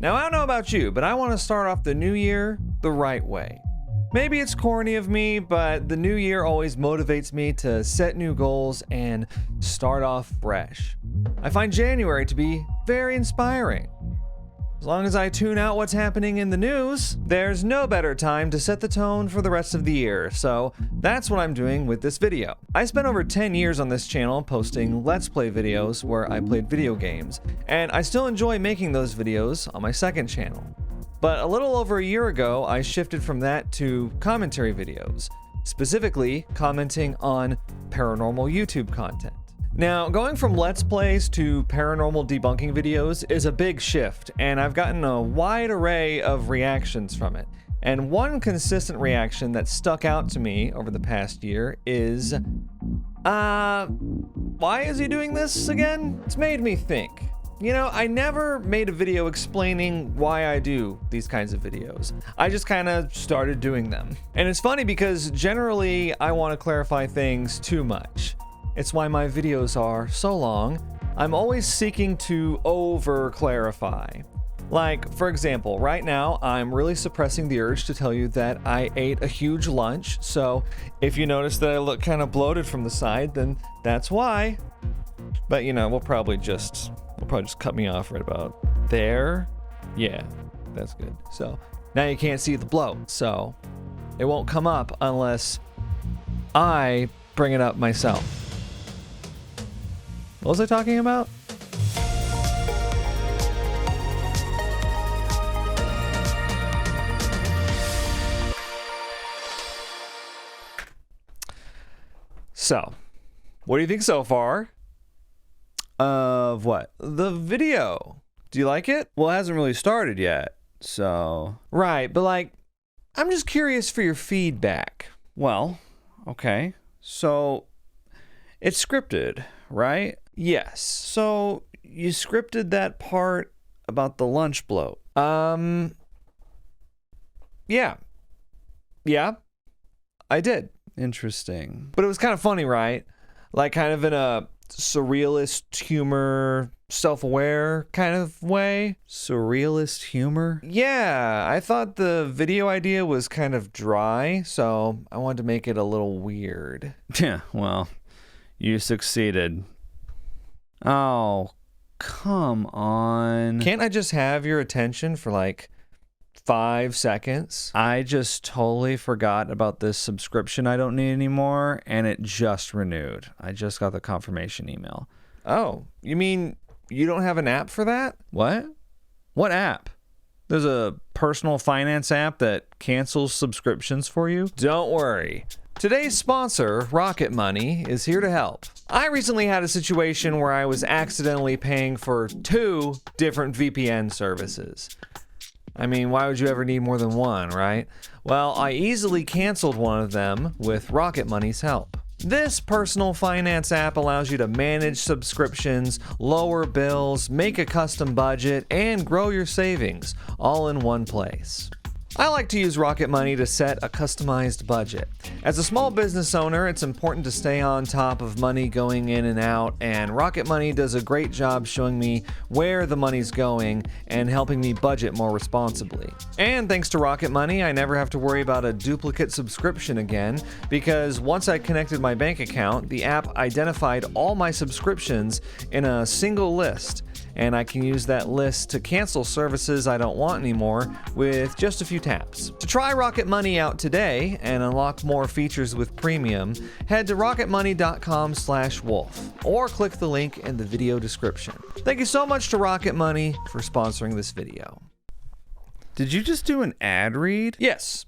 Now, I don't know about you, but I want to start off the new year the right way. Maybe it's corny of me, but the new year always motivates me to set new goals and start off fresh. I find January to be very inspiring. As long as I tune out what's happening in the news, there's no better time to set the tone for the rest of the year, so that's what I'm doing with this video. I spent over 10 years on this channel posting Let's Play videos where I played video games, and I still enjoy making those videos on my second channel. But a little over a year ago, I shifted from that to commentary videos, specifically commenting on paranormal YouTube content. Now, going from Let's Plays to paranormal debunking videos is a big shift, and I've gotten a wide array of reactions from it. And one consistent reaction that stuck out to me over the past year is, why is he doing this again? It's made me think. You know, I never made a video explaining why I do these kinds of videos. I just kind of started doing them. And it's funny because generally I want to clarify things too much. It's why my videos are so long. I'm always seeking to over-clarify. Like, for example, right now, I'm really suppressing the urge to tell you that I ate a huge lunch, so if you notice that I look kind of bloated from the side, then that's why. But, you know, we'll probably just cut me off right about there. Yeah, that's good. So, now you can't see the bloat, so it won't come up unless I bring it up myself. What was I talking about? So, what do you think so far? Of what? The video. Do you like it? Well, it hasn't really started yet, so... Right, but like, I'm just curious for your feedback. Well, okay. So, it's scripted, right? Yes. So, you scripted that part about the lunch bloat. Yeah. Yeah, I did. Interesting. But it was kind of funny, right? Like kind of in a surrealist humor, self-aware kind of way. Surrealist humor? Yeah, I thought the video idea was kind of dry, so I wanted to make it a little weird. Yeah, well, you succeeded. Oh, come on. Can't I just have your attention for like 5 seconds? I just totally forgot about this subscription I don't need anymore, and it just renewed. I just got the confirmation email. Oh, you mean you don't have an app for that? What? What app? There's a personal finance app that cancels subscriptions for you? Don't worry. Today's sponsor, Rocket Money, is here to help. I recently had a situation where I was accidentally paying for 2 different VPN services. I mean, why would you ever need more than one, right? Well, I easily canceled one of them with Rocket Money's help. This personal finance app allows you to manage subscriptions, lower bills, make a custom budget, and grow your savings, all in one place. I like to use Rocket Money to set a customized budget. As a small business owner, it's important to stay on top of money going in and out, and Rocket Money does a great job showing me where the money's going and helping me budget more responsibly. And thanks to Rocket Money, I never have to worry about a duplicate subscription again, because once I connected my bank account, the app identified all my subscriptions in a single list, and I can use that list to cancel services I don't want anymore with just a few taps. To try Rocket Money out today and unlock more features with premium, head to rocketmoney.com/wolf or click the link in the video description. Thank you so much to Rocket Money for sponsoring this video. Did you just do an ad read? Yes.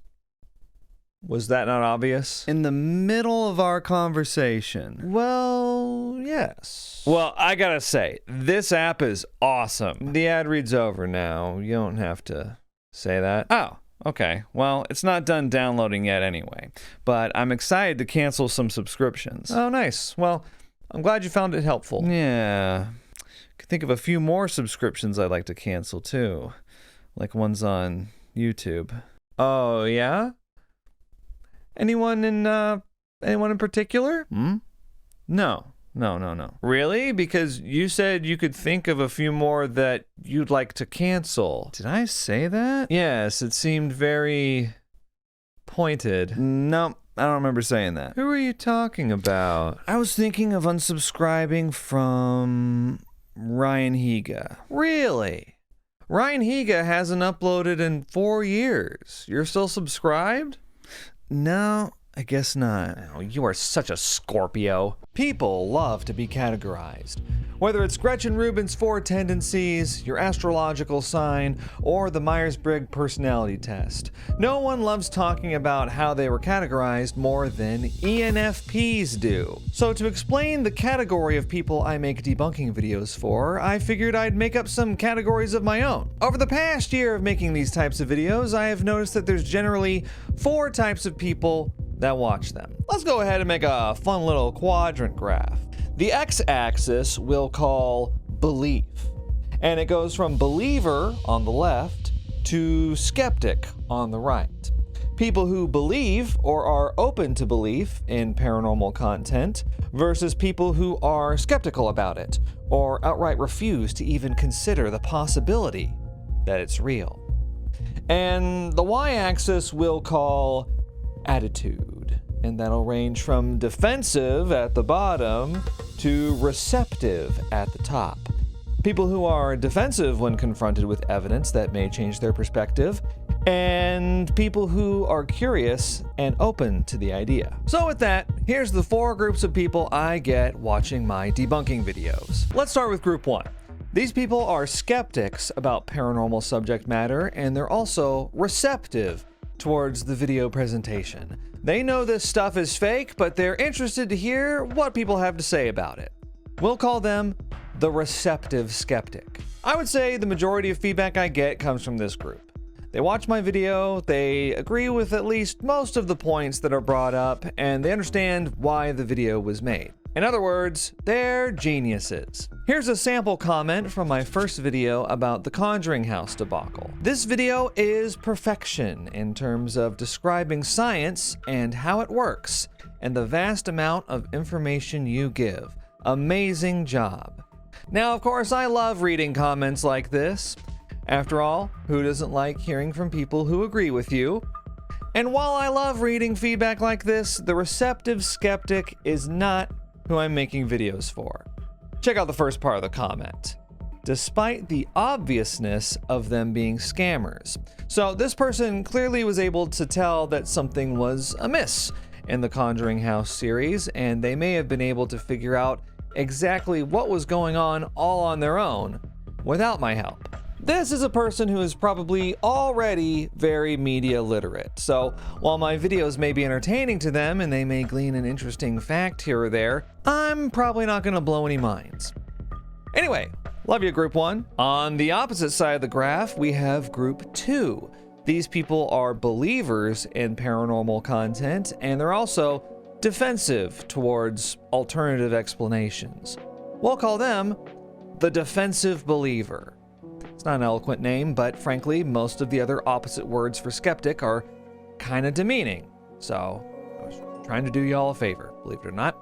Was that not obvious? In the middle of our conversation. Well, yes. Well, I gotta say, this app is awesome. The ad read's over now. You don't have to say that. Oh, okay. Well, it's not done downloading yet anyway, but I'm excited to cancel some subscriptions. Oh, nice. Well, I'm glad you found it helpful. Yeah. Could think of a few more subscriptions I'd like to cancel too, like ones on YouTube. Oh, yeah? Anyone in particular? No. No. Really? Because you said you could think of a few more that you'd like to cancel. Did I say that? Yes, it seemed very pointed. No, I don't remember saying that. Who are you talking about? I was thinking of unsubscribing from Ryan Higa. Really? Ryan Higa hasn't uploaded in 4 years. You're still subscribed? No, I guess not. Oh, you are such a Scorpio. People love to be categorized. Whether it's Gretchen Rubin's 4 tendencies, your astrological sign, or the Myers-Briggs personality test, no one loves talking about how they were categorized more than ENFPs do. So to explain the category of people I make debunking videos for, I figured I'd make up some categories of my own. Over the past year of making these types of videos, I have noticed that there's generally 4 types of people that watch them. Let's go ahead and make a fun little quadrant graph. The x-axis we'll call belief, and it goes from believer on the left to skeptic on the right. People who believe or are open to belief in paranormal content versus people who are skeptical about it or outright refuse to even consider the possibility that it's real. And the y-axis we'll call attitude, and that'll range from defensive at the bottom to receptive at the top. People who are defensive when confronted with evidence that may change their perspective, and people who are curious and open to the idea. So with that, here's the 4 groups of people I get watching my debunking videos. Let's start with group 1. These people are skeptics about paranormal subject matter, and they're also receptive towards the video presentation. They know this stuff is fake, but they're interested to hear what people have to say about it. We'll call them the receptive skeptic. I would say the majority of feedback I get comes from this group. They watch my video, they agree with at least most of the points that are brought up, and they understand why the video was made. In other words, they're geniuses. Here's a sample comment from my first video about the Conjuring House debacle. This video is perfection in terms of describing science and how it works, and the vast amount of information you give. Amazing job. Now, of course, I love reading comments like this. After all, who doesn't like hearing from people who agree with you? And while I love reading feedback like this, the receptive skeptic is not who I'm making videos for. Check out the first part of the comment. Despite the obviousness of them being scammers. So this person clearly was able to tell that something was amiss in the Conjuring House series, and they may have been able to figure out exactly what was going on all on their own without my help. This is a person who is probably already very media literate, so while my videos may be entertaining to them and they may glean an interesting fact here or there, I'm probably not going to blow any minds. Anyway, love you, Group 1. On the opposite side of the graph, we have Group 2. These people are believers in paranormal content, and they're also defensive towards alternative explanations. We'll call them the defensive believer. It's not an eloquent name, but frankly, most of the other opposite words for skeptic are kind of demeaning. So I was trying to do y'all a favor, believe it or not.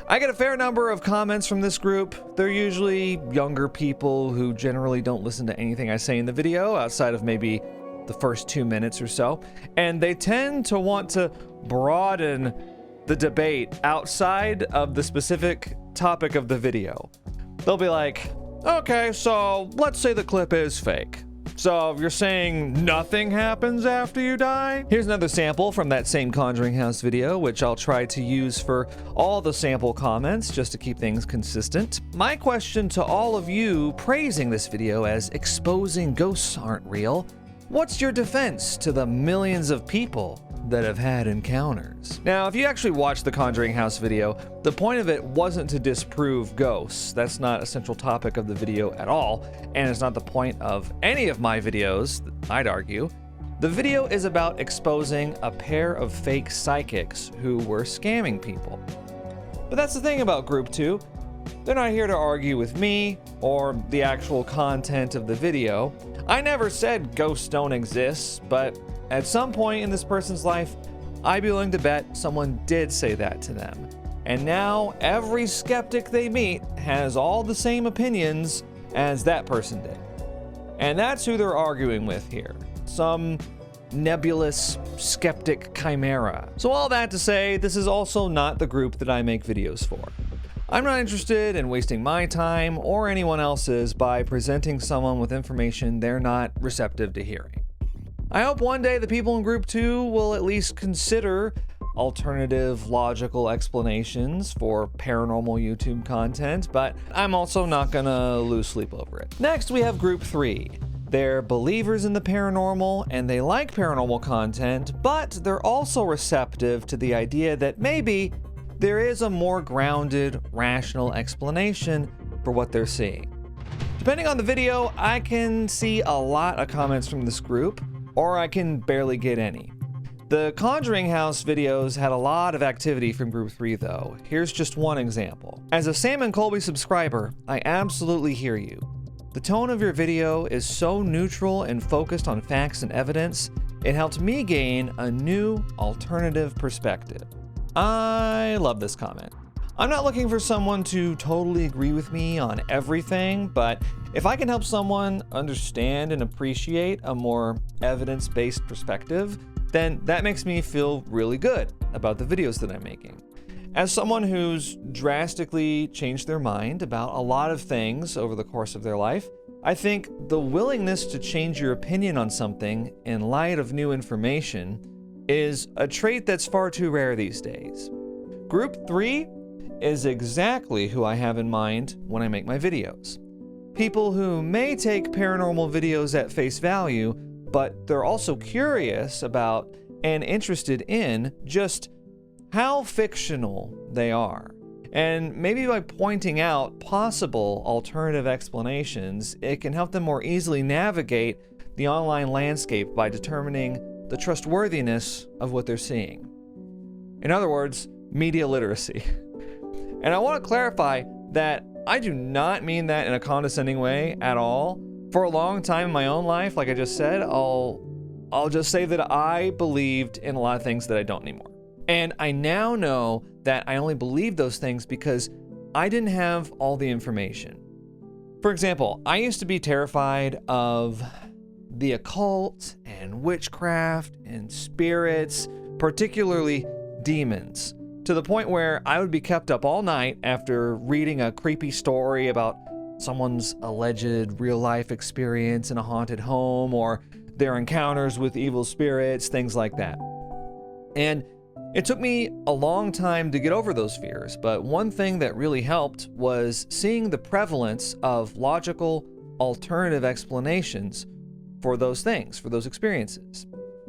I get a fair number of comments from this group. They're usually younger people who generally don't listen to anything I say in the video outside of maybe the first 2 minutes or so. And they tend to want to broaden the debate outside of the specific topic of the video. They'll be like, okay, so let's say the clip is fake. So you're saying nothing happens after you die? Here's another sample from that same Conjuring House video, which I'll try to use for all the sample comments just to keep things consistent. My question to all of you praising this video as exposing ghosts aren't real: what's your defense to the millions of people that have had encounters? Now, if you actually watched the Conjuring House video, the point of it wasn't to disprove ghosts. That's not a central topic of the video at all, and it's not the point of any of my videos, I'd argue. The video is about exposing a pair of fake psychics who were scamming people. But that's the thing about Group 2. They're not here to argue with me or the actual content of the video. I never said ghosts don't exist, but at some point in this person's life, I'd be willing to bet someone did say that to them. and now every skeptic they meet has all the same opinions as that person did. And that's who they're arguing with here. Some nebulous skeptic chimera. So all that to say, this is also not the group that I make videos for. I'm not interested in wasting my time or anyone else's by presenting someone with information they're not receptive to hearing. I hope one day the people in Group 2 will at least consider alternative logical explanations for paranormal YouTube content, but I'm also not gonna lose sleep over it. Next, we have Group 3. They're believers in the paranormal and they like paranormal content, but they're also receptive to the idea that maybe there is a more grounded, rational explanation for what they're seeing. Depending on the video, I can see a lot of comments from this group, or I can barely get any. The Conjuring House videos had a lot of activity from Group 3 though. Here's just one example. As a Sam and Colby subscriber, I absolutely hear you. The tone of your video is so neutral and focused on facts and evidence, it helped me gain a new, alternative perspective. I love this comment. I'm not looking for someone to totally agree with me on everything, but if I can help someone understand and appreciate a more evidence-based perspective, then that makes me feel really good about the videos that I'm making. As someone who's drastically changed their mind about a lot of things over the course of their life, I think the willingness to change your opinion on something in light of new information is a trait that's far too rare these days. Group 3 is exactly who I have in mind when I make my videos. People who may take paranormal videos at face value, but they're also curious about and interested in just how fictional they are. And maybe by pointing out possible alternative explanations, it can help them more easily navigate the online landscape by determining the trustworthiness of what they're seeing. In other words, media literacy. And I want to clarify that I do not mean that in a condescending way at all. For a long time in my own life, like I just said, I'll just say that I believed in a lot of things that I don't anymore. And I now know that I only believe those things because I didn't have all the information. For example, I used to be terrified of the occult and witchcraft and spirits, particularly demons, to the point where I would be kept up all night after reading a creepy story about someone's alleged real-life experience in a haunted home or their encounters with evil spirits, things like that. And it took me a long time to get over those fears, but one thing that really helped was seeing the prevalence of logical, alternative explanations for those things, for those experiences.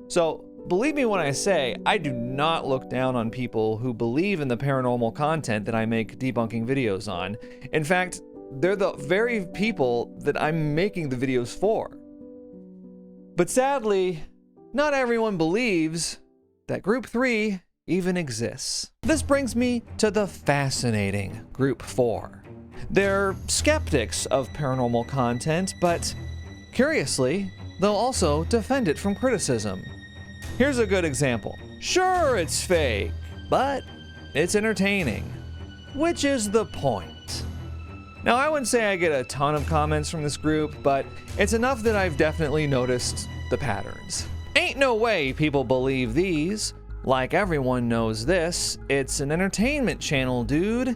So, believe me when I say, I do not look down on people who believe in the paranormal content that I make debunking videos on. In fact, they're the very people that I'm making the videos for. But sadly, not everyone believes that Group 3 even exists. This brings me to the fascinating Group 4. They're skeptics of paranormal content, but curiously, they'll also defend it from criticism. Here's a good example. Sure, it's fake, but it's entertaining, which is the point. Now, I wouldn't say I get a ton of comments from this group, but it's enough that I've definitely noticed the patterns. Ain't no way people believe these. Like everyone knows this, it's an entertainment channel, dude.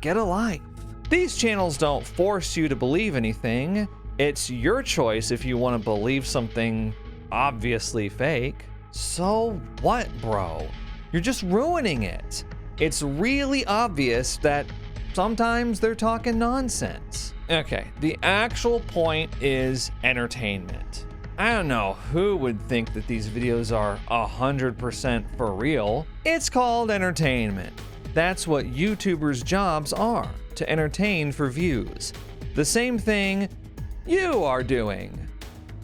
Get a life. These channels don't force you to believe anything. It's your choice if you want to believe something obviously fake. So what, bro? You're just ruining it. It's really obvious that sometimes they're talking nonsense. Okay, the actual point is entertainment. I don't know who would think that these videos are 100% for real. It's called entertainment. That's what YouTubers' jobs are, to entertain for views. The same thing you are doing.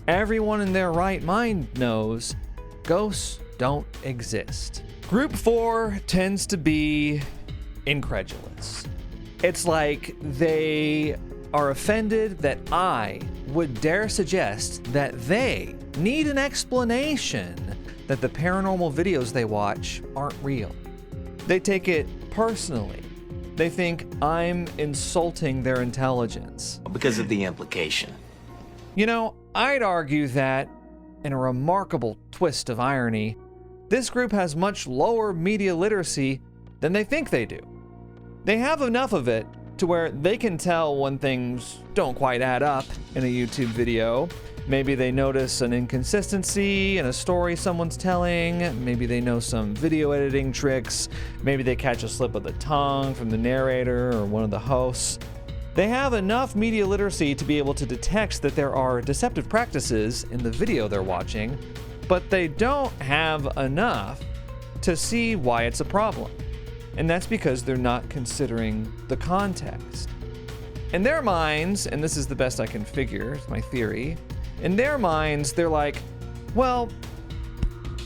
Everyone in their right mind knows ghosts don't exist. Group 4 tends to be incredulous. It's like they are offended that I would dare suggest that they need an explanation that the paranormal videos they watch aren't real. They take it personally. They think I'm insulting their intelligence. Because of the implication. You know, I'd argue that, in a remarkable twist of irony, this group has much lower media literacy than they think they do. They have enough of it to where they can tell when things don't quite add up in a YouTube video. Maybe they notice an inconsistency in a story someone's telling. Maybe they know some video editing tricks. Maybe they catch a slip of the tongue from the narrator or one of the hosts. They have enough media literacy to be able to detect that there are deceptive practices in the video they're watching, but they don't have enough to see why it's a problem. And that's because they're not considering the context. In their minds, and this is the best I can figure, it's my theory, in their minds, they're like, well,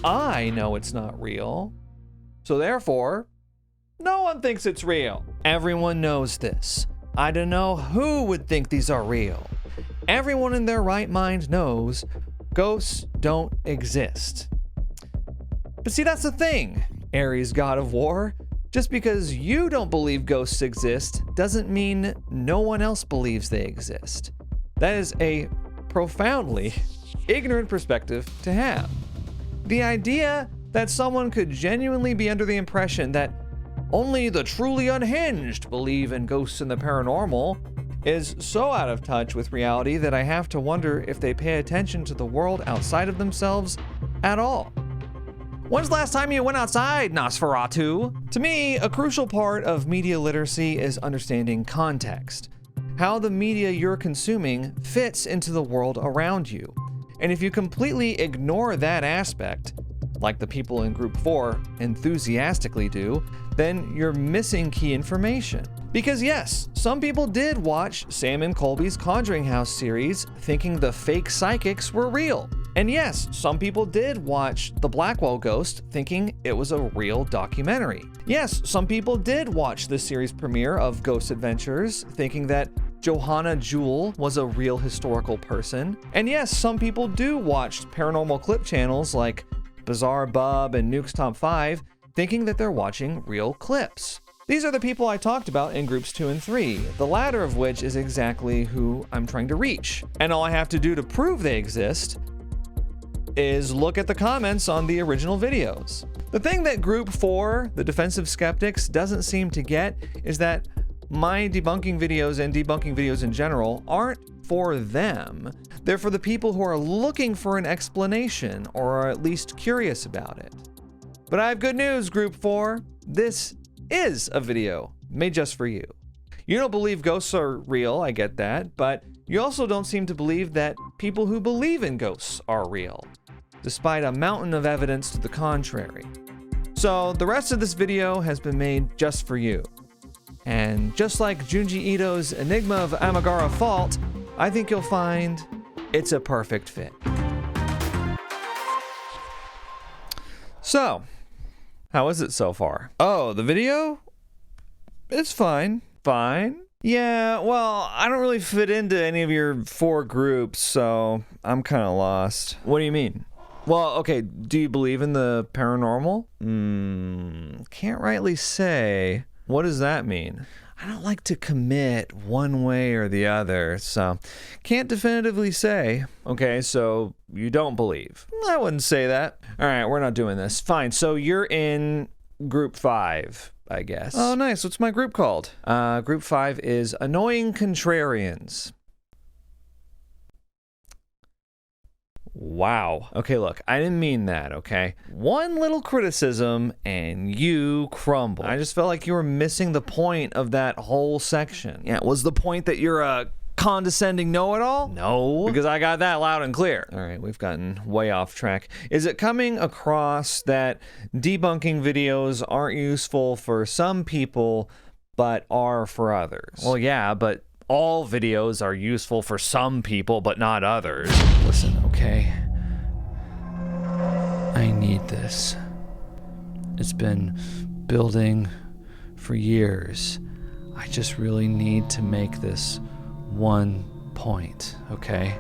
I know it's not real, so therefore, no one thinks it's real. Everyone knows this. I don't know who would think these are real. Everyone in their right mind knows ghosts don't exist. But see, that's the thing, Ares, god of war. Just because you don't believe ghosts exist doesn't mean no one else believes they exist. That is a profoundly ignorant perspective to have. The idea that someone could genuinely be under the impression that only the truly unhinged believe in ghosts and the paranormal is so out of touch with reality that I have to wonder if they pay attention to the world outside of themselves at all. When's the last time you went outside, Nosferatu? To me, a crucial part of media literacy is understanding context. How the media you're consuming fits into the world around you. And if you completely ignore that aspect, like the people in Group 4 enthusiastically do, then you're missing key information. Because yes, some people did watch Sam and Colby's Conjuring House series thinking the fake psychics were real. And yes, some people did watch The Blackwell Ghost thinking it was a real documentary. Yes, some people did watch the series premiere of Ghost Adventures thinking that Johanna Jewell was a real historical person. And yes, some people do watch paranormal clip channels like Bizarre Bub and Nuke's Top 5 thinking that they're watching real clips. These are the people I talked about in groups 2 and 3, the latter of which is exactly who I'm trying to reach. And all I have to do to prove they exist is look at the comments on the original videos. The thing that Group 4, the defensive skeptics, doesn't seem to get is that my debunking videos and debunking videos in general aren't for them. They're for the people who are looking for an explanation or are at least curious about it. But I have good news, Group 4. This is a video made just for you. You don't believe ghosts are real, I get that, but you also don't seem to believe that people who believe in ghosts are real, despite a mountain of evidence to the contrary. So the rest of this video has been made just for you. And just like Junji Ito's Enigma of Amigara Fault, I think you'll find it's a perfect fit. So, how is it so far? Oh, the video? It's fine. Fine? Yeah, well, I don't really fit into any of your 4 groups, so I'm kind of lost. What do you mean? Well, okay, do you believe in the paranormal? Can't rightly say. What does that mean? I don't like to commit one way or the other, so can't definitively say. Okay, so you don't believe. I wouldn't say that. All right, we're not doing this. Fine, so you're in Group 5, I guess. Oh, nice. What's my group called? Group 5 is Annoying Contrarians. Wow. Okay, look, I didn't mean that, okay? One little criticism and you crumble. I just felt like you were missing the point of that whole section. Yeah, was the point that you're a condescending know-it-all? No. Because I got that loud and clear. All right, we've gotten way off track. Is it coming across that debunking videos aren't useful for some people, but are for others? Well, yeah, but all videos are useful for some people, but not others. Listen, okay? I need this. It's been building for years. I just really need to make this one point, okay?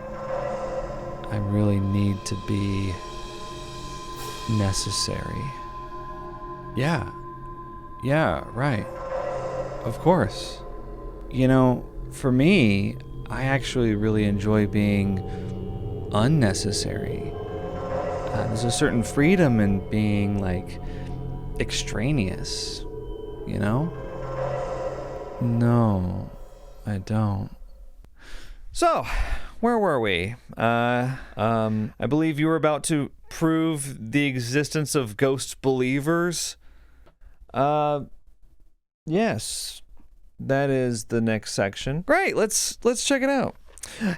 I really need to be necessary. Yeah, Yeah, right. Of course. You know, for me, I actually really enjoy being unnecessary. There's a certain freedom in being, like, extraneous, you know? No, I don't. So, where were we? I believe you were about to prove the existence of ghost believers. Yes. That is the next section. Great, let's check it out.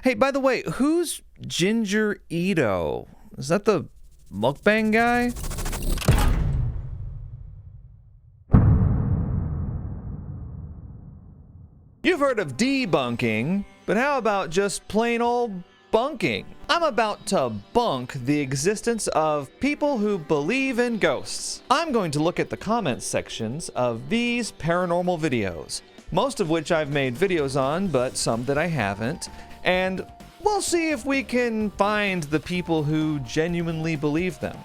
Hey, by the way, who's Ginger Ito? Is that the mukbang guy? You've heard of debunking, but how about just plain old bunking? I'm about to bunk the existence of people who believe in ghosts. I'm going to look at the comments sections of these paranormal videos, most of which I've made videos on, but some that I haven't, and we'll see if we can find the people who genuinely believe them.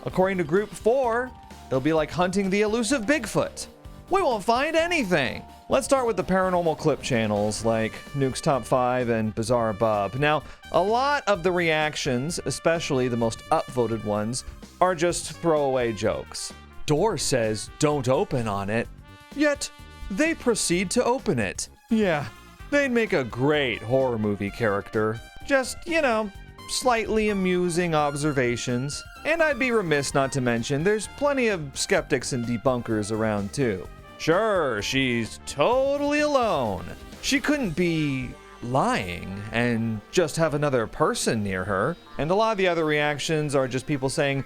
According to Group 4, it'll be like hunting the elusive Bigfoot. We won't find anything. Let's start with the paranormal clip channels like Nuke's Top 5 and Bizarre Bob. Now, a lot of the reactions, especially the most upvoted ones, are just throwaway jokes. Door says don't open on it, yet they proceed to open it. Yeah, they'd make a great horror movie character. Just, you know, slightly amusing observations. And I'd be remiss not to mention there's plenty of skeptics and debunkers around too. Sure, she's totally alone. She couldn't be lying and just have another person near her. And a lot of the other reactions are just people saying,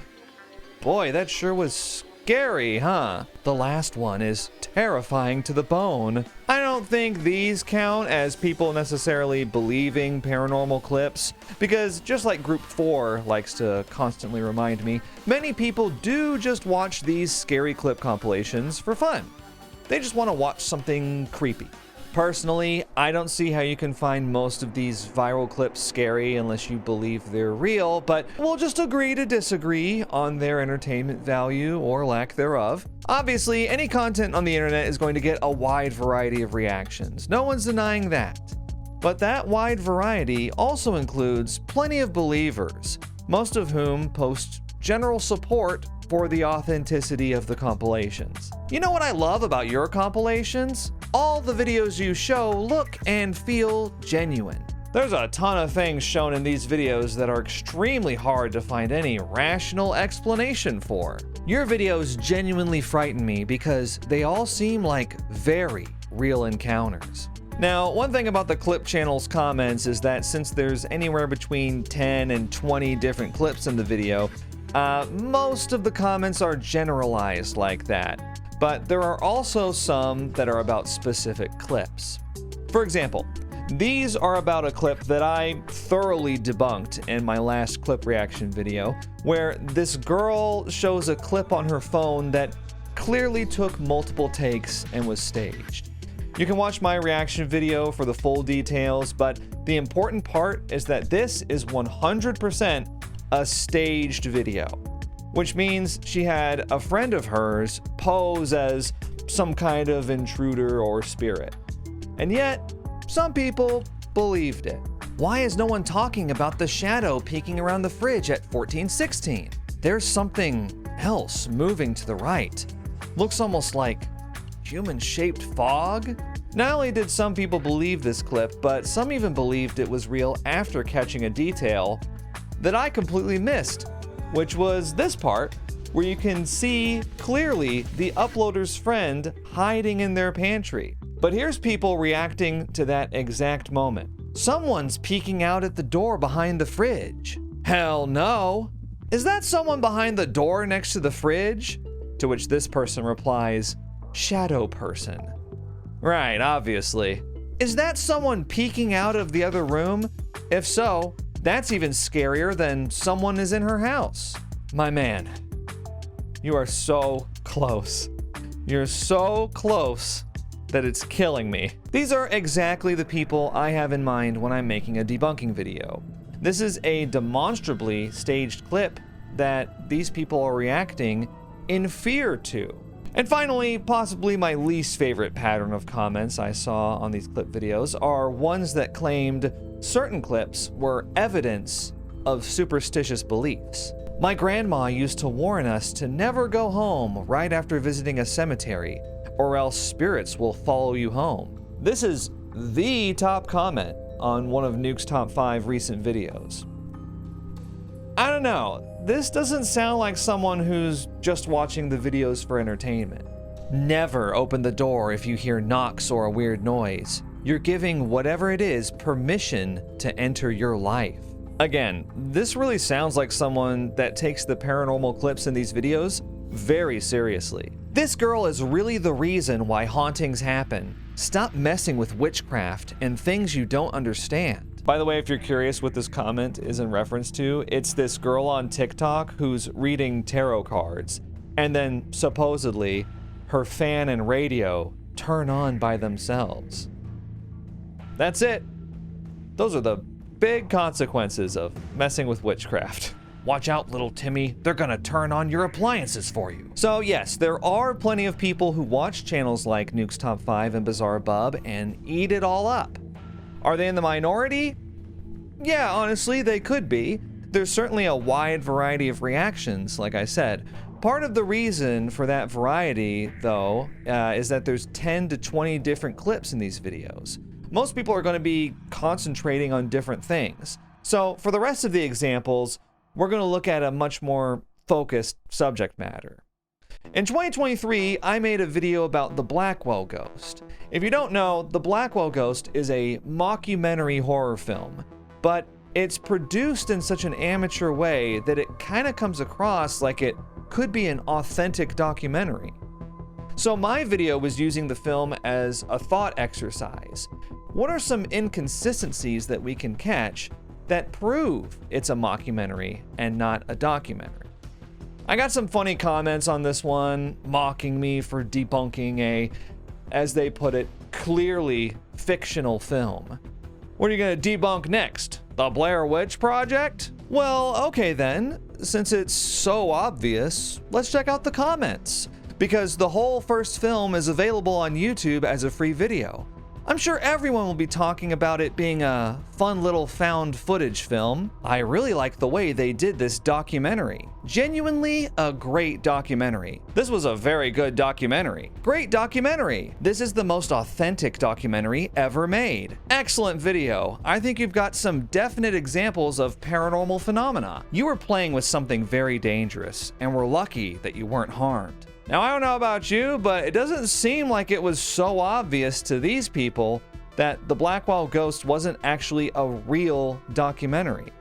boy, that sure was scary, huh? The last one is terrifying to the bone. I don't think these count as people necessarily believing paranormal clips, because just like Group 4 likes to constantly remind me, many people do just watch these scary clip compilations for fun. They just want to watch something creepy. Personally, I don't see how you can find most of these viral clips scary unless you believe they're real, but we'll just agree to disagree on their entertainment value or lack thereof. Obviously, any content on the internet is going to get a wide variety of reactions. No one's denying that. But that wide variety also includes plenty of believers, most of whom post general support for the authenticity of the compilations. You know what I love about your compilations? All the videos you show look and feel genuine. There's a ton of things shown in these videos that are extremely hard to find any rational explanation for. Your videos genuinely frighten me because they all seem like very real encounters. Now, one thing about the clip channel's comments is that since there's anywhere between 10 and 20 different clips in the video, most of the comments are generalized like that, but there are also some that are about specific clips. For example, these are about a clip that I thoroughly debunked in my last clip reaction video, where this girl shows a clip on her phone that clearly took multiple takes and was staged. You can watch my reaction video for the full details, but the important part is that this is 100% a staged video, which means she had a friend of hers pose as some kind of intruder or spirit. And yet, some people believed it. Why is no one talking about the shadow peeking around the fridge at 1416? There's something else moving to the right. Looks almost like human-shaped fog? Not only did some people believe this clip, but some even believed it was real after catching a detail that I completely missed, which was this part where you can see clearly the uploader's friend hiding in their pantry. But here's people reacting to that exact moment. Someone's peeking out at the door behind the fridge. Hell no! Is that someone behind the door next to the fridge? To which this person replies, shadow person. Right, obviously. Is that someone peeking out of the other room? If so, that's even scarier than someone is in her house. My man, you are so close. You're so close that it's killing me. These are exactly the people I have in mind when I'm making a debunking video. This is a demonstrably staged clip that these people are reacting in fear to. And finally, possibly my least favorite pattern of comments I saw on these clip videos are ones that claimed certain clips were evidence of superstitious beliefs. My grandma used to warn us to never go home right after visiting a cemetery, or else spirits will follow you home. This is the top comment on one of Nuke's top 5 recent videos. I don't know, this doesn't sound like someone who's just watching the videos for entertainment. Never open the door if you hear knocks or a weird noise. You're giving whatever it is permission to enter your life. Again, this really sounds like someone that takes the paranormal clips in these videos very seriously. This girl is really the reason why hauntings happen. Stop messing with witchcraft and things you don't understand. By the way, if you're curious what this comment is in reference to, it's this girl on TikTok who's reading tarot cards, and then supposedly her fan and radio turn on by themselves. That's it. Those are the big consequences of messing with witchcraft. Watch out, little Timmy, they're gonna turn on your appliances for you. So yes, there are plenty of people who watch channels like Nuke's Top 5 and Bizarre Bub and eat it all up. Are they in the minority? Yeah, honestly, they could be. There's certainly a wide variety of reactions, like I said. Part of the reason for that variety, though, is that there's 10 to 20 different clips in these videos. Most people are going to be concentrating on different things. So for the rest of the examples, we're going to look at a much more focused subject matter. In 2023, I made a video about the Blackwell Ghost. If you don't know, the Blackwell Ghost is a mockumentary horror film, but it's produced in such an amateur way that it kind of comes across like it could be an authentic documentary. So my video was using the film as a thought exercise. What are some inconsistencies that we can catch that prove it's a mockumentary and not a documentary? I got some funny comments on this one, mocking me for debunking a, as they put it, clearly fictional film. What are you gonna debunk next? The Blair Witch Project? Well, okay then, since it's so obvious, let's check out the comments. Because the whole first film is available on YouTube as a free video. I'm sure everyone will be talking about it being a fun little found footage film. I really like the way they did this documentary. Genuinely a great documentary. This was a very good documentary. Great documentary. This is the most authentic documentary ever made. Excellent video. I think you've got some definite examples of paranormal phenomena. You were playing with something very dangerous, and we're lucky that you weren't harmed. Now, I don't know about you, but it doesn't seem like it was so obvious to these people that the Blackwell Ghost wasn't actually a real documentary.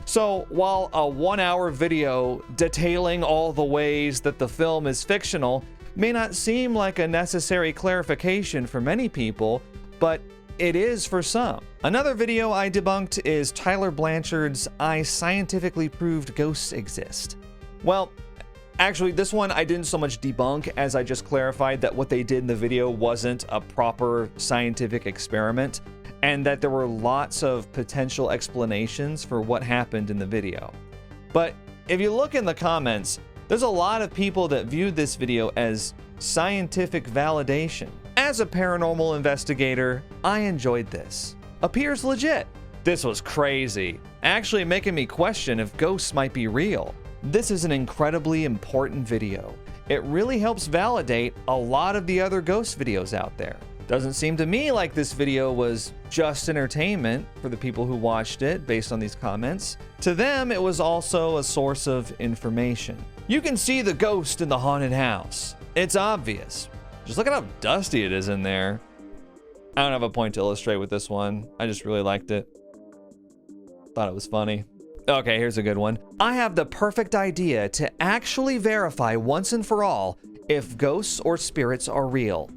So, while a 1-hour video detailing all the ways that the film is fictional may not seem like a necessary clarification for many people, but it is for some. Another video I debunked is Tyler Blanchard's I Scientifically Proved Ghosts Exist. Well, actually, this one I didn't so much debunk as I just clarified that what they did in the video wasn't a proper scientific experiment, and that there were lots of potential explanations for what happened in the video. But if you look in the comments, there's a lot of people that viewed this video as scientific validation. As a paranormal investigator, I enjoyed this. Appears legit. This was crazy, actually making me question if ghosts might be real. This is an incredibly important video. It really helps validate a lot of the other ghost videos out there. Doesn't seem to me like this video was just entertainment for the people who watched it based on these comments. To them, it was also a source of information. You can see the ghost in the haunted house. It's obvious. Just look at how dusty it is in there. I don't have a point to illustrate with this one. I just really liked it. Thought it was funny. Okay, here's a good one. I have the perfect idea to actually verify once and for all if ghosts or spirits are real.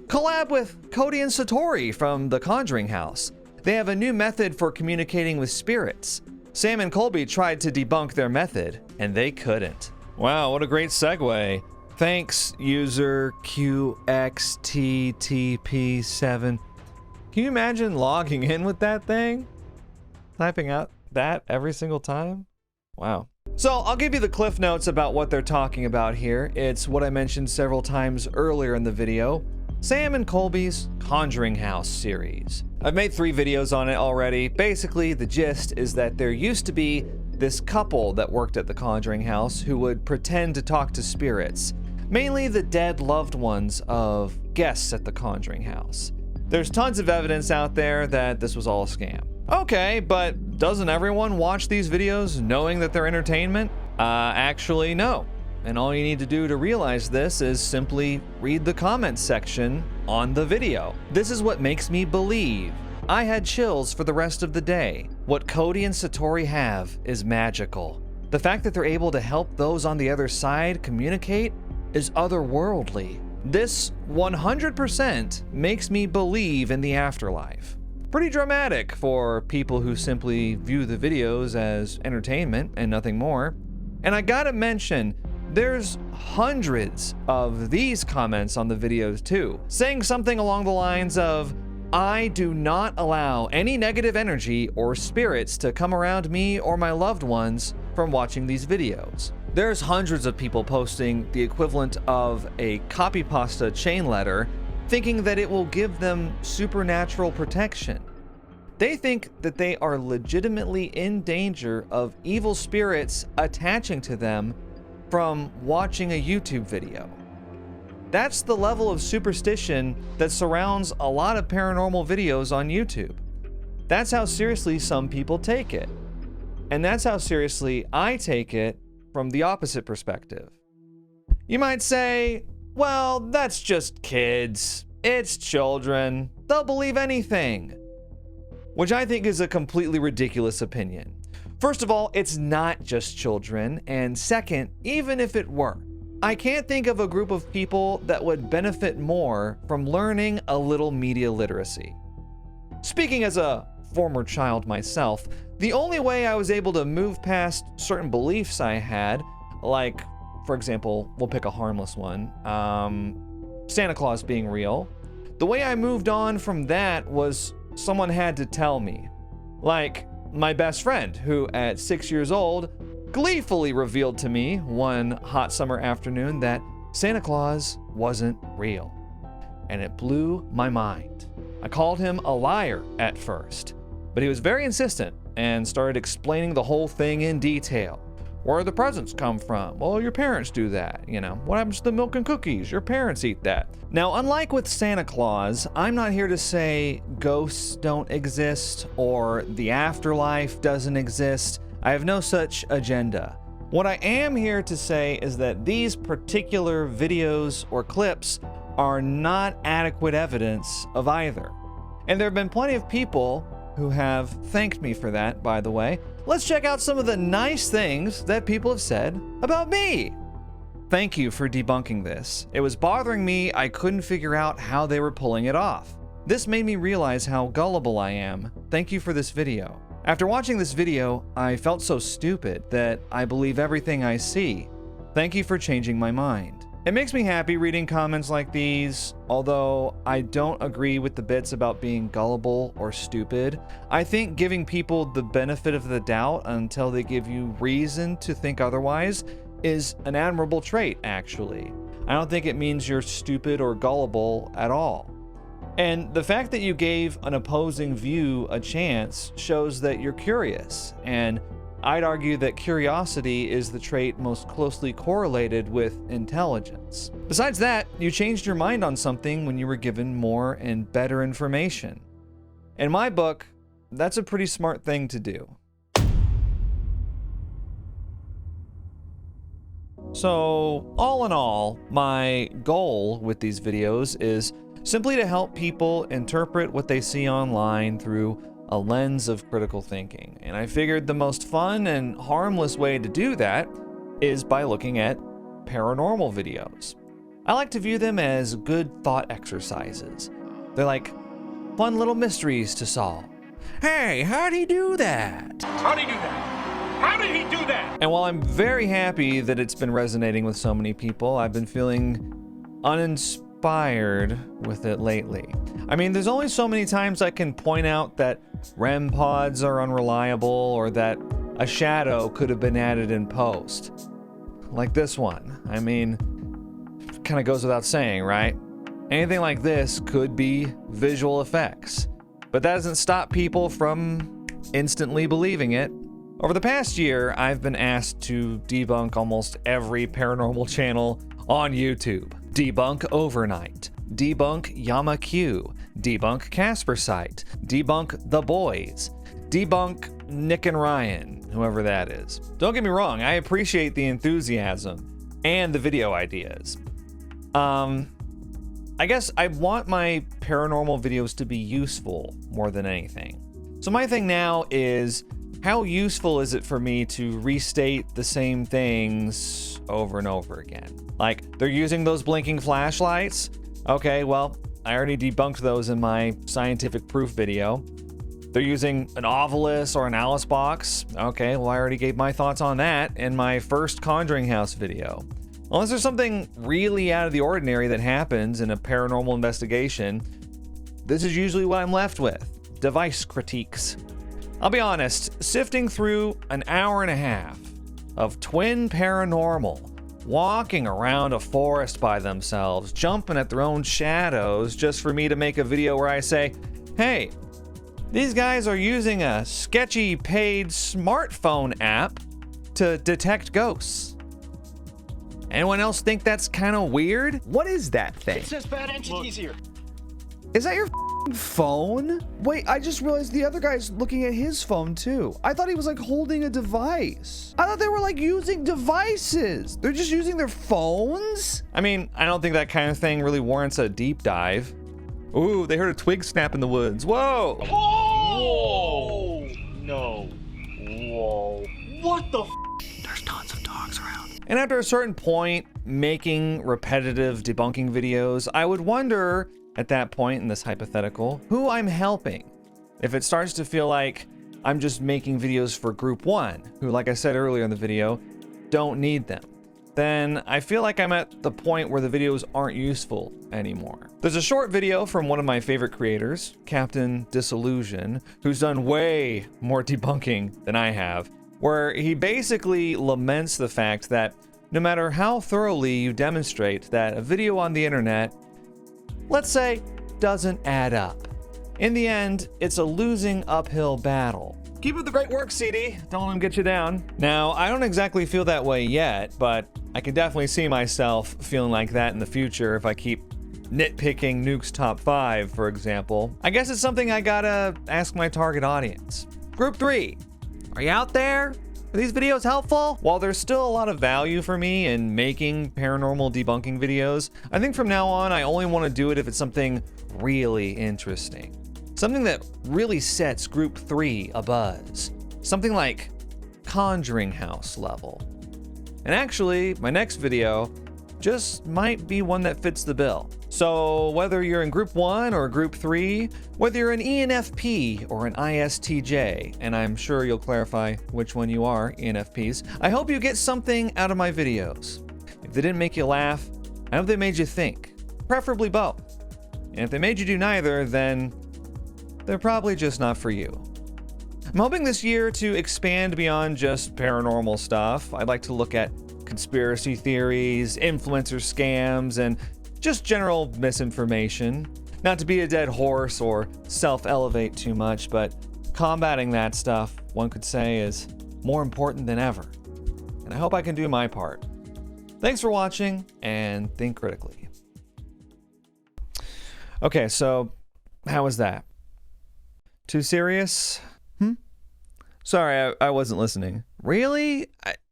Collab with Cody and Satori from The Conjuring House. They have a new method for communicating with spirits. Sam and Colby tried to debunk their method, and they couldn't. Wow, what a great segue. Thanks, user QXTTP7. Can you imagine logging in with that thing? Typing out that every single time? Wow. So I'll give you the cliff notes about what they're talking about here. It's what I mentioned several times earlier in the video, Sam and Colby's Conjuring House series. I've made 3 videos on it already. Basically, the gist is that there used to be this couple that worked at the Conjuring House who would pretend to talk to spirits, mainly the dead loved ones of guests at the Conjuring House. There's tons of evidence out there that this was all a scam. Okay, but doesn't everyone watch these videos knowing that they're entertainment? Actually, no. And all you need to do to realize this is simply read the comments section on the video. This is what makes me believe. I had chills for the rest of the day. What Cody and Satori have is magical. The fact that they're able to help those on the other side communicate is otherworldly. This 100% makes me believe in the afterlife. Pretty dramatic for people who simply view the videos as entertainment and nothing more. And I gotta mention, there's hundreds of these comments on the videos too, saying something along the lines of, I do not allow any negative energy or spirits to come around me or my loved ones from watching these videos. There's hundreds of people posting the equivalent of a copy pasta chain letter, thinking that it will give them supernatural protection. They think that they are legitimately in danger of evil spirits attaching to them from watching a YouTube video. That's the level of superstition that surrounds a lot of paranormal videos on YouTube. That's how seriously some people take it. And that's how seriously I take it from the opposite perspective. You might say, well, that's just kids. It's children. They'll believe anything. Which I think is a completely ridiculous opinion. First of all, it's not just children, and second, even if it were, I can't think of a group of people that would benefit more from learning a little media literacy. Speaking as a former child myself, the only way I was able to move past certain beliefs I had, like, for example, we'll pick a harmless one, Santa Claus being real, the way I moved on from that was someone had to tell me. Like my best friend, who at 6 years old, gleefully revealed to me one hot summer afternoon that Santa Claus wasn't real. And it blew my mind. I called him a liar at first, but he was very insistent and started explaining the whole thing in detail. Where the presents come from? Well, your parents do that, you know. What happens to the milk and cookies? Your parents eat that. Now, unlike with Santa Claus, I'm not here to say ghosts don't exist or the afterlife doesn't exist. I have no such agenda. What I am here to say is that these particular videos or clips are not adequate evidence of either. And there have been plenty of people who have thanked me for that, by the way. Let's check out some of the nice things that people have said about me. Thank you for debunking this. It was bothering me. I couldn't figure out how they were pulling it off. This made me realize how gullible I am. Thank you for this video. After watching this video, I felt so stupid that I believe everything I see. Thank you for changing my mind. It makes me happy reading comments like these, although I don't agree with the bits about being gullible or stupid. I think giving people the benefit of the doubt until they give you reason to think otherwise is an admirable trait, actually. I don't think it means you're stupid or gullible at all. And the fact that you gave an opposing view a chance shows that you're curious, and I'd argue that curiosity is the trait most closely correlated with intelligence. Besides that, you changed your mind on something when you were given more and better information. In my book, that's a pretty smart thing to do. So, all in all, my goal with these videos is simply to help people interpret what they see online through a lens of critical thinking. And I figured the most fun and harmless way to do that is by looking at paranormal videos. I like to view them as good thought exercises. They're like fun little mysteries to solve. Hey, how'd he do that? How'd he do that? How did he do that? And while I'm very happy that it's been resonating with so many people, I've been feeling uninspired with it lately. I mean, there's only so many times I can point out that REM pods are unreliable or that a shadow could have been added in post. Like this one. I mean, kind of goes without saying, right? Anything like this could be visual effects, but that doesn't stop people from instantly believing it. Over the past year, I've been asked to debunk almost every paranormal channel on YouTube. Debunk Overnight, debunk YamaQ, debunk Casper Site, debunk The Boys, debunk Nick and Ryan, whoever that is. Don't get me wrong, I appreciate the enthusiasm and the video ideas. I guess I want my paranormal videos to be useful more than anything. So my thing now is, how useful is it for me to restate the same things over and over again? Like, they're using those blinking flashlights? Okay, well, I already debunked those in my scientific proof video. They're using an Ovilus or an Alice box? Okay, well, I already gave my thoughts on that in my first Conjuring House video. Unless there's something really out of the ordinary that happens in a paranormal investigation, this is usually what I'm left with: device critiques. I'll be honest, sifting through an hour and a half of twin paranormal, walking around a forest by themselves, jumping at their own shadows just for me to make a video where I say, hey, these guys are using a sketchy paid smartphone app to detect ghosts. Anyone else think that's kind of weird? What is that thing? It says bad entities here. Is that your phone? Wait, I just realized the other guy's looking at his phone too. I thought he was like holding a device. I thought they were like using devices. They're just using their phones? I mean, I don't think that kind of thing really warrants a deep dive. Ooh, they heard a twig snap in the woods. Whoa! Whoa! No. Whoa. What the f? There's tons of dogs around. And after a certain point, making repetitive debunking videos, I would wonder, at that point in this hypothetical, who I'm helping. If it starts to feel like I'm just making videos for group one, who, like I said earlier in the video, don't need them, then I feel like I'm at the point where the videos aren't useful anymore. There's a short video from one of my favorite creators, Captain Disillusion, who's done way more debunking than I have, where he basically laments the fact that no matter how thoroughly you demonstrate that a video on the internet, let's say, doesn't add up, in the end, it's a losing uphill battle. Keep up the great work, CD. Don't let him get you down. Now, I don't exactly feel that way yet, but I can definitely see myself feeling like that in the future if I keep nitpicking Nuke's top 5, for example. I guess it's something I gotta ask my target audience. Group 3. Are you out there? Are these videos helpful? While there's still a lot of value for me in making paranormal debunking videos, I think from now on I only want to do it if it's something really interesting. Something that really sets Group 3 abuzz. Something like Conjuring House level. And actually, my next video just might be one that fits the bill. So whether you're in Group 1 or Group 3, whether you're an ENFP or an ISTJ, and I'm sure you'll clarify which one you are, ENFPs, I hope you get something out of my videos. If they didn't make you laugh, I hope they made you think, preferably both. And if they made you do neither, then they're probably just not for you. I'm hoping this year to expand beyond just paranormal stuff. I'd like to look at conspiracy theories, influencer scams, and just general misinformation. Not to be a dead horse or self-elevate too much, but combating that stuff, one could say, is more important than ever. And I hope I can do my part. Thanks for watching, and think critically. Okay, so how was that? Too serious? Sorry, I wasn't listening. Really?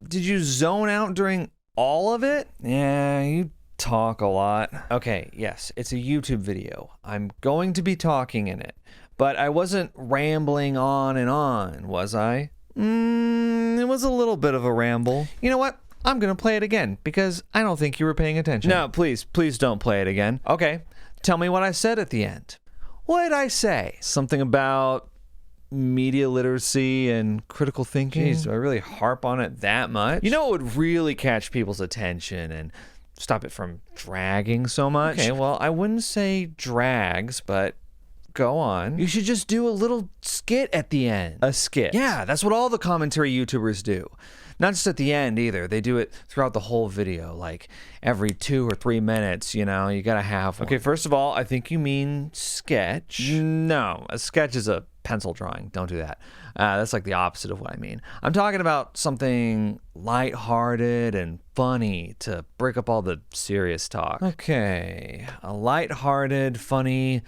Did you zone out during all of it? Yeah, you talk a lot. Okay, yes, it's a YouTube video. I'm going to be talking in it. But I wasn't rambling on and on, was I? It was a little bit of a ramble. You know what? I'm gonna play it again, because I don't think you were paying attention. No, please don't play it again. Okay, tell me what I said at the end. What did I say? Something about media literacy and critical thinking? Jeez, do I really harp on it that much? You know what would really catch people's attention and stop it from dragging so much? Okay, well, I wouldn't say drags, but Go on. You should just do a little skit at the end. A skit. Yeah, that's what all the commentary YouTubers do. Not just at the end either. They do it throughout the whole video, like every 2 or 3 minutes, you know, you gotta have one. Okay, first of all, I think you mean sketch. No, a sketch is a pencil drawing. Don't do that. That's like the opposite of what I mean. I'm talking about something lighthearted and funny to break up all the serious talk. Okay, a lighthearted, funny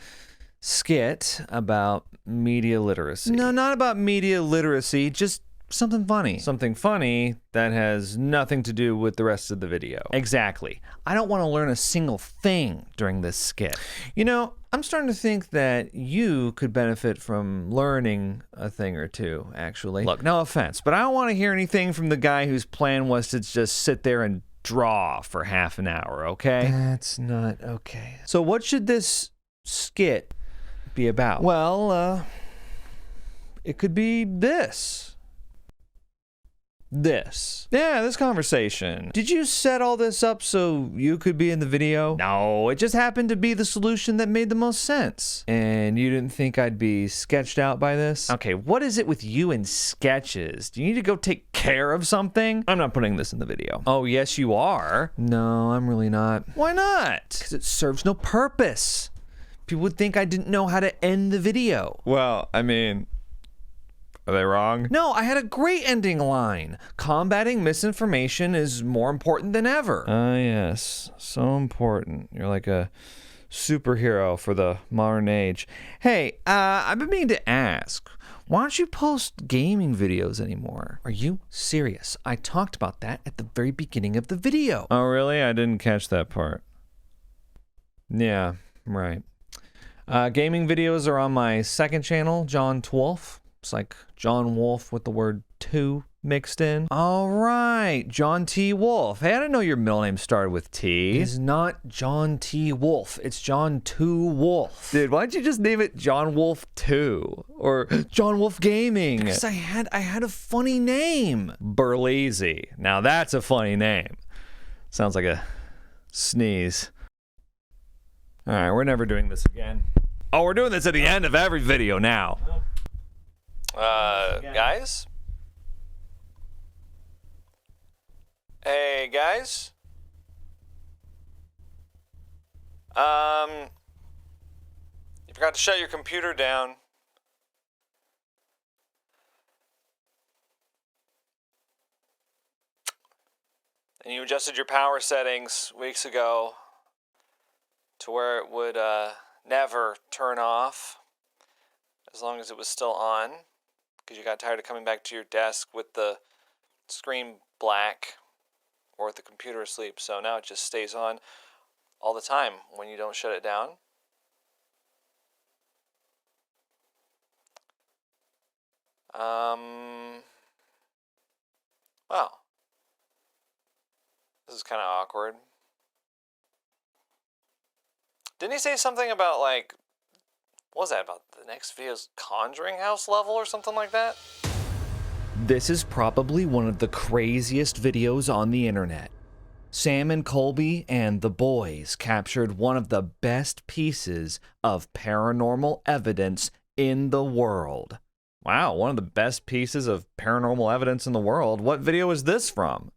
skit about media literacy. No, not about media literacy, just something funny. Something funny that has nothing to do with the rest of the video. Exactly. I don't want to learn a single thing during this skit. You know, I'm starting to think that you could benefit from learning a thing or two, actually. Look, no offense, but I don't want to hear anything from the guy whose plan was to just sit there and draw for half an hour, okay? That's not okay. So what should this skit be about? Well, it could be this. Yeah, this conversation. Did you set all this up so you could be in the video? no, it just happened to be the solution that made the most sense. And you didn't think I'd be sketched out by this? Okay, what is it with you and sketches? Do you need to go take care of something? I'm not putting this in the video. Oh, yes, you are. No, I'm really not. Why not? Because it serves no purpose. People would think I didn't know how to end the video. Well, I mean, are they wrong? No, I had a great ending line. Combating misinformation is more important than ever. Yes, so important. You're like a superhero for the modern age. Hey, I've been meaning to ask, why don't you post gaming videos anymore? Are you serious? I talked about that at the very beginning of the video. Oh, really? I didn't catch that part. Yeah, right. Gaming videos are on my second channel, John Twolf. It's like John Wolf with the word 2 mixed in. All right, John T. Wolf. Hey, I didn't know your middle name started with T. It's not John T. Wolf. It's John 2 Wolf. Dude, why don't you just name it John Wolf 2 or John Wolf Gaming. Because I had a funny name. Burleasy. Now that's a funny name. Sounds like a sneeze. All right, we're never doing this again. Oh, we're doing this at the end of every video now. Guys? Hey, guys? You forgot to shut your computer down. And you adjusted your power settings weeks ago to where it would never turn off as long as it was still on, because you got tired of coming back to your desk with the screen black or with the computer asleep. So now it just stays on all the time when you don't shut it down. Wow. This is kind of awkward. Didn't he say something about, like, what was that, about the next video's Conjuring House level or something like that? This is probably one of the craziest videos on the internet. Sam and Colby and the boys captured one of the best pieces of paranormal evidence in the world. Wow, one of the best pieces of paranormal evidence in the world. What video is this from?